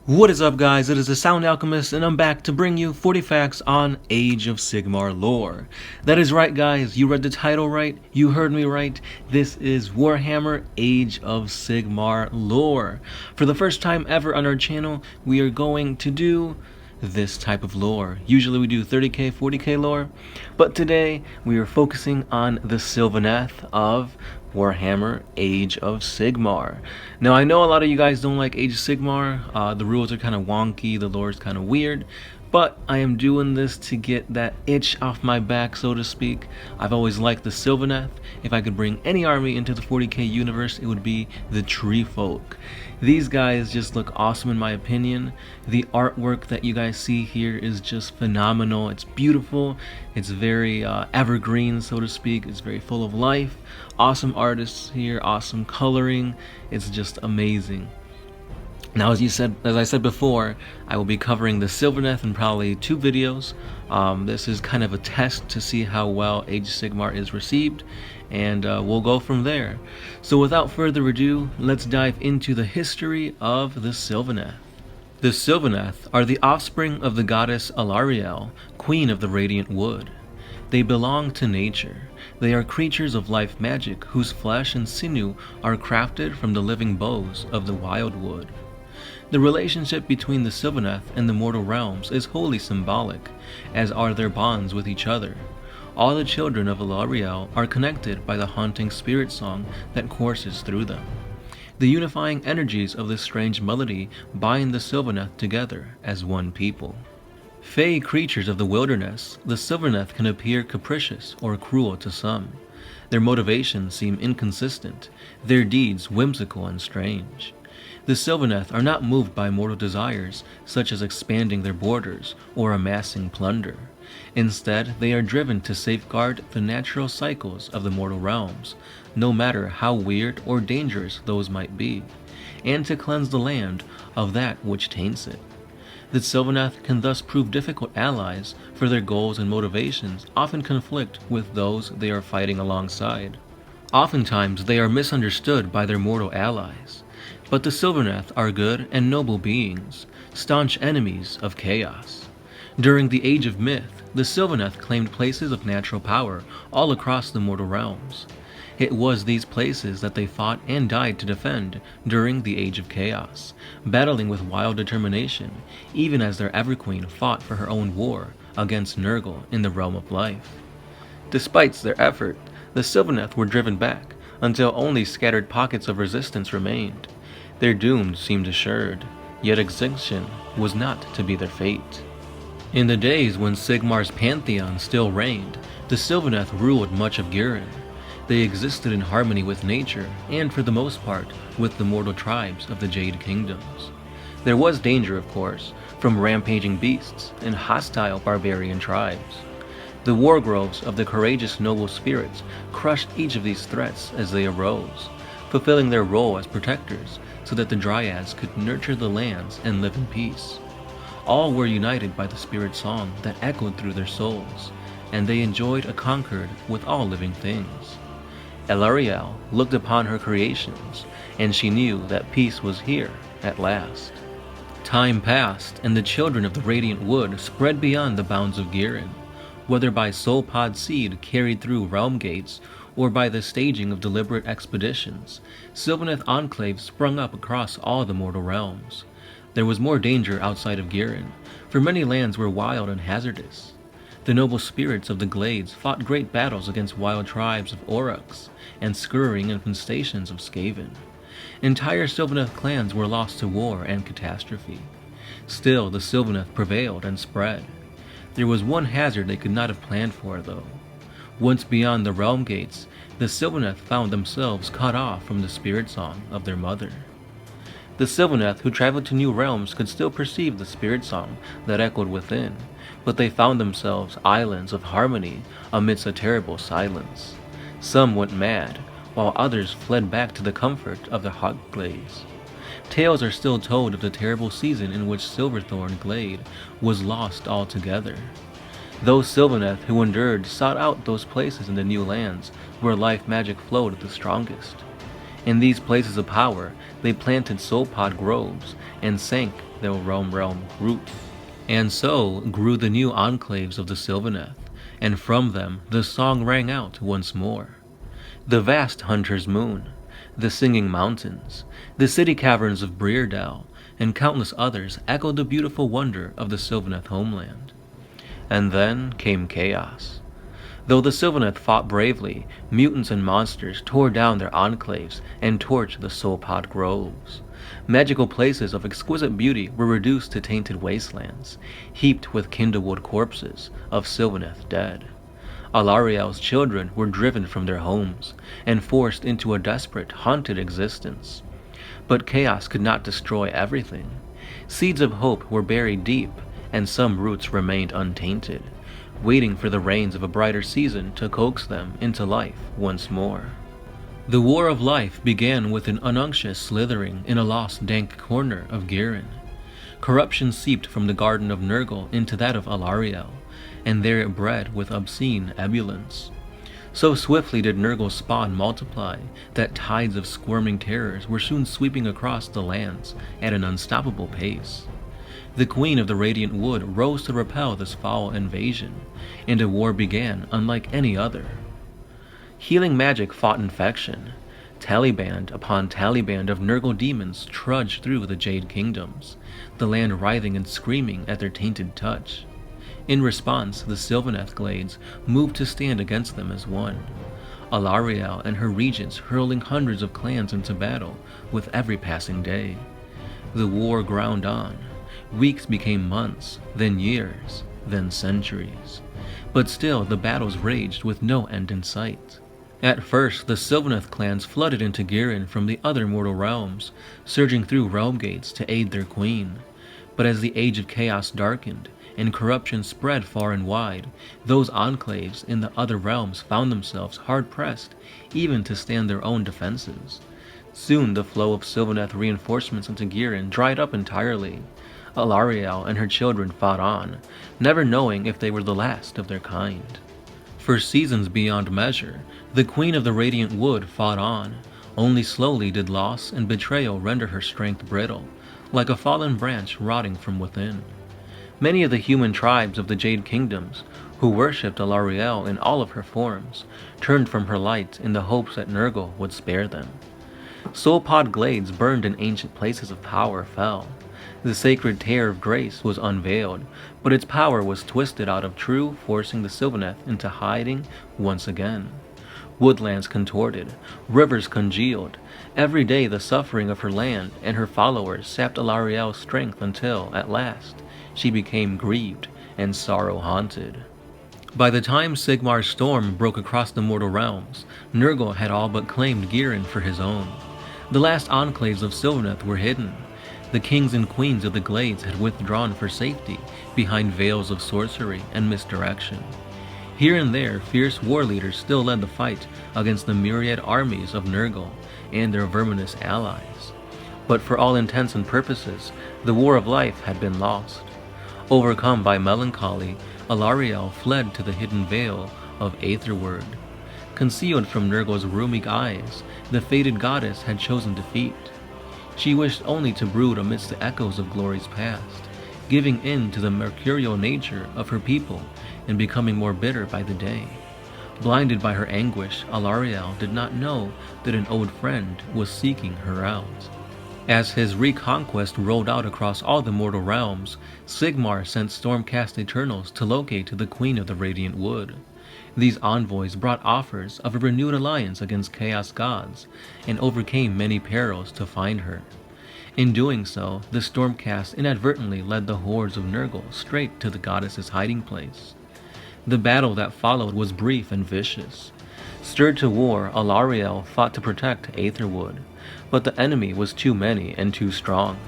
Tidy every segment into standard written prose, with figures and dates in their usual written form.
What is up, guys? It is the Sound Alchemist, and I'm back to bring you 40 facts on Age of Sigmar Lore. That is right, guys. You read the title right. You heard me right. This is Warhammer Age of Sigmar Lore. For the first time ever on our channel, we are going to do this type of lore. Usually we do 30k, 40k lore, but today we are focusing on the Sylvaneth of Warhammer Age of Sigmar. Now, I know a lot of you guys don't like Age of Sigmar. The rules are kind of wonky, the lore is kind of weird, but I am doing this to get that itch off my back, so to speak. I've always liked the Sylvaneth. If I could bring any army into the 40k universe, it would be the Tree Folk. These guys just look awesome in my opinion. The artwork that you guys see here is just phenomenal. It's beautiful. It's very evergreen, so to speak. It's very full of life. Awesome artists here, awesome coloring. It's just amazing. Now, as I said before, I will be covering the Sylvaneth in probably 2 videos. This is kind of a test to see how well Age of Sigmar is received, and we'll go from there. So without further ado, let's dive into the history of the Sylvaneth. The Sylvaneth are the offspring of the goddess Alarielle, queen of the radiant wood. They belong to nature. They are creatures of life magic whose flesh and sinew are crafted from the living boughs of the wildwood. The relationship between the Sylvaneth and the mortal realms is wholly symbolic, as are their bonds with each other. All the children of Alarielle are connected by the haunting spirit song that courses through them. The unifying energies of this strange melody bind the Sylvaneth together as one people. Fey creatures of the wilderness, the Sylvaneth can appear capricious or cruel to some. Their motivations seem inconsistent, their deeds whimsical and strange. The Sylvaneth are not moved by mortal desires, such as expanding their borders or amassing plunder. Instead, they are driven to safeguard the natural cycles of the mortal realms, no matter how weird or dangerous those might be, and to cleanse the land of that which taints it. The Sylvaneth can thus prove difficult allies, for their goals and motivations often conflict with those they are fighting alongside. Oftentimes, they are misunderstood by their mortal allies. But the Sylvaneth are good and noble beings, staunch enemies of chaos. During the Age of Myth, the Sylvaneth claimed places of natural power all across the mortal realms. It was these places that they fought and died to defend during the Age of Chaos, battling with wild determination, even as their Everqueen fought for her own war against Nurgle in the realm of life. Despite their effort, the Sylvaneth were driven back until only scattered pockets of resistance remained. Their doom seemed assured, yet extinction was not to be their fate. In the days when Sigmar's pantheon still reigned, the Sylvaneth ruled much of Ghyran. They existed in harmony with nature, and for the most part, with the mortal tribes of the Jade Kingdoms. There was danger, of course, from rampaging beasts and hostile barbarian tribes. The war groves of the courageous noble spirits crushed each of these threats as they arose, fulfilling their role as protectors so that the Dryads could nurture the lands and live in peace. All were united by the spirit song that echoed through their souls, and they enjoyed a concord with all living things. Alarielle looked upon her creations, and she knew that peace was here at last. Time passed, and the children of the Radiant Wood spread beyond the bounds of Ghyran, whether by soul pod seed carried through realm gates or by the staging of deliberate expeditions. Sylvaneth enclaves sprung up across all the mortal realms. There was more danger outside of Ghyran, for many lands were wild and hazardous. The noble spirits of the glades fought great battles against wild tribes of Aurochs and scurrying infestations of Skaven. Entire Sylvaneth clans were lost to war and catastrophe. Still, the Sylvaneth prevailed and spread. There was one hazard they could not have planned for, though. Once beyond the realm gates, the Sylvaneth found themselves cut off from the spirit song of their mother. The Sylvaneth who traveled to new realms could still perceive the spirit song that echoed within, but they found themselves islands of harmony amidst a terrible silence. Some went mad, while others fled back to the comfort of the hot glades. Tales are still told of the terrible season in which Silverthorn Glade was lost altogether. Those Sylvaneth who endured sought out those places in the new lands where life magic flowed the strongest. In these places of power, they planted soul pod groves and sank their realm roots. And so grew the new enclaves of the Sylvaneth, and from them the song rang out once more. The vast Hunter's Moon, the Singing Mountains, the city caverns of Breerdale, and countless others echoed the beautiful wonder of the Sylvaneth homeland. And then came chaos. Though the Sylvaneth fought bravely, mutants and monsters tore down their enclaves and torched the soulpod groves. Magical places of exquisite beauty were reduced to tainted wastelands, heaped with kindlewood corpses of Sylvaneth dead. Alarielle's children were driven from their homes and forced into a desperate, haunted existence. But chaos could not destroy everything. Seeds of hope were buried deep, and some roots remained untainted, waiting for the rains of a brighter season to coax them into life once more. The War of Life began with an unctuous slithering in a lost, dank corner of Ghyran. Corruption seeped from the garden of Nurgle into that of Alarielle, and there it bred with obscene ebullience. So swiftly did Nurgle's spawn multiply that tides of squirming terrors were soon sweeping across the lands at an unstoppable pace. The Queen of the Radiant Wood rose to repel this foul invasion, and a war began unlike any other. Healing magic fought infection. Taliband upon taliband of Nurgle demons trudged through the Jade Kingdoms, the land writhing and screaming at their tainted touch. In response, the Sylvaneth Glades moved to stand against them as one, Alarielle and her regents hurling hundreds of clans into battle with every passing day. The war ground on. Weeks became months, then years, then centuries. But still the battles raged with no end in sight. At first, the Sylvaneth clans flooded into Ghyran from the other mortal realms, surging through realm gates to aid their queen. But as the Age of Chaos darkened, and corruption spread far and wide, those enclaves in the other realms found themselves hard-pressed even to stand their own defenses. Soon the flow of Sylvaneth reinforcements into Ghyran dried up entirely. Alarielle and her children fought on, never knowing if they were the last of their kind. For seasons beyond measure, the Queen of the Radiant Wood fought on. Only slowly did loss and betrayal render her strength brittle, like a fallen branch rotting from within. Many of the human tribes of the Jade Kingdoms, who worshipped Alarielle in all of her forms, turned from her light in the hopes that Nurgle would spare them. Soulpod glades burned in ancient places of power fell. The sacred tear of grace was unveiled, but its power was twisted out of true, forcing the Sylvaneth into hiding once again. Woodlands contorted, rivers congealed. Every day the suffering of her land and her followers sapped Alarielle's strength until, at last, she became grieved and sorrow-haunted. By the time Sigmar's storm broke across the mortal realms, Nurgle had all but claimed Ghyran for his own. The last enclaves of Sylvaneth were hidden. The kings and queens of the Glades had withdrawn for safety behind veils of sorcery and misdirection. Here and there, fierce war leaders still led the fight against the myriad armies of Nurgle and their verminous allies. But for all intents and purposes, the War of Life had been lost. Overcome by melancholy, Alarielle fled to the hidden vale of Aetherwood. Concealed from Nurgle's rheumic eyes, the fated goddess had chosen defeat. She wished only to brood amidst the echoes of glory's past, giving in to the mercurial nature of her people and becoming more bitter by the day. Blinded by her anguish, Alarielle did not know that an old friend was seeking her out. As his reconquest rolled out across all the mortal realms, Sigmar sent Stormcast Eternals to locate the Queen of the Radiant Wood. These envoys brought offers of a renewed alliance against Chaos Gods, and overcame many perils to find her. In doing so, the Stormcast inadvertently led the hordes of Nurgle straight to the goddess's hiding place. The battle that followed was brief and vicious. Stirred to war, Alarielle fought to protect Aetherwood, but the enemy was too many and too strong.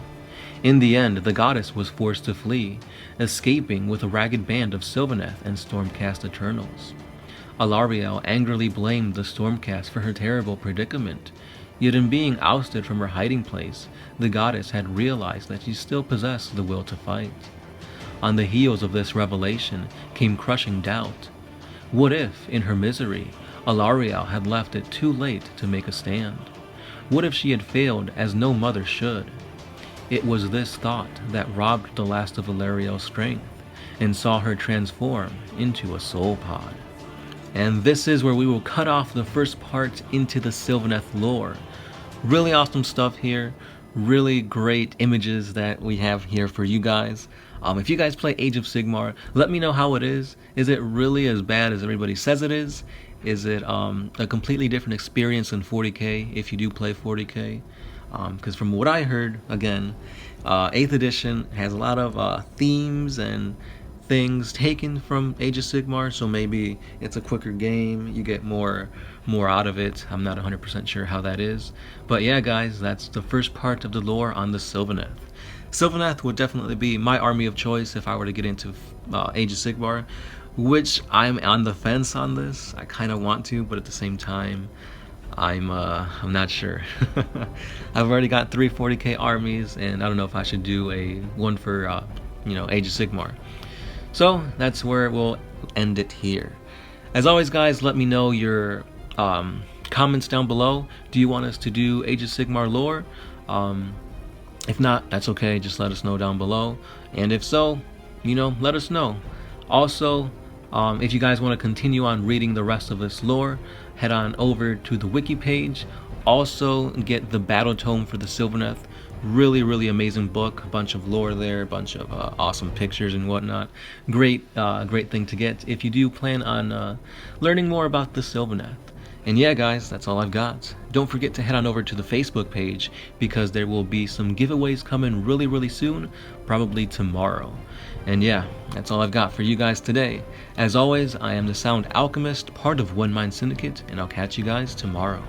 In the end, the goddess was forced to flee, escaping with a ragged band of Sylvaneth and Stormcast Eternals. Alarielle angrily blamed the Stormcast for her terrible predicament, yet in being ousted from her hiding place, the goddess had realized that she still possessed the will to fight. On the heels of this revelation came crushing doubt. What if, in her misery, Alarielle had left it too late to make a stand? What if she had failed as no mother should? It was this thought that robbed the last of Alarielle's strength and saw her transform into a soul pod. And this is where we will cut off the first part into the Sylvaneth lore. Really awesome stuff here, really great images that we have here for you guys. If you guys play Age of Sigmar, let me know how it is. Is it really as bad as everybody says it is? Is it a completely different experience than 40k if you do play 40k? Because from what I heard, again, 8th edition has a lot of themes and things taken from Age of Sigmar, so maybe it's a quicker game, you get more out of it. I'm not 100% sure how that is. But yeah guys, that's the first part of the lore on the Sylvaneth. Sylvaneth would definitely be my army of choice if I were to get into Age of Sigmar, which I'm on the fence on this. I kind of want to, but at the same time, I'm not sure. I've already got 3 40k armies, and I don't know if I should do one for Age of Sigmar. So that's where we'll end it here. As always guys, let me know your comments down below. Do you want us to do Age of Sigmar lore? If not, that's okay, just let us know down below. And if so, let us know. Also, if you guys want to continue on reading the rest of this lore, head on over to the wiki page. Also get the battle tome for the Sylvaneth. Really amazing book, a bunch of lore there, a bunch of awesome pictures and whatnot. Great thing to get if you do plan on learning more about the Sylvaneth. And yeah guys, that's all I've got. Don't forget to head on over to the Facebook page because there will be some giveaways coming really soon, probably tomorrow. And yeah, that's all I've got for you guys today. As always, I am the Sound Alchemist, part of One Mind Syndicate, and I'll catch you guys tomorrow.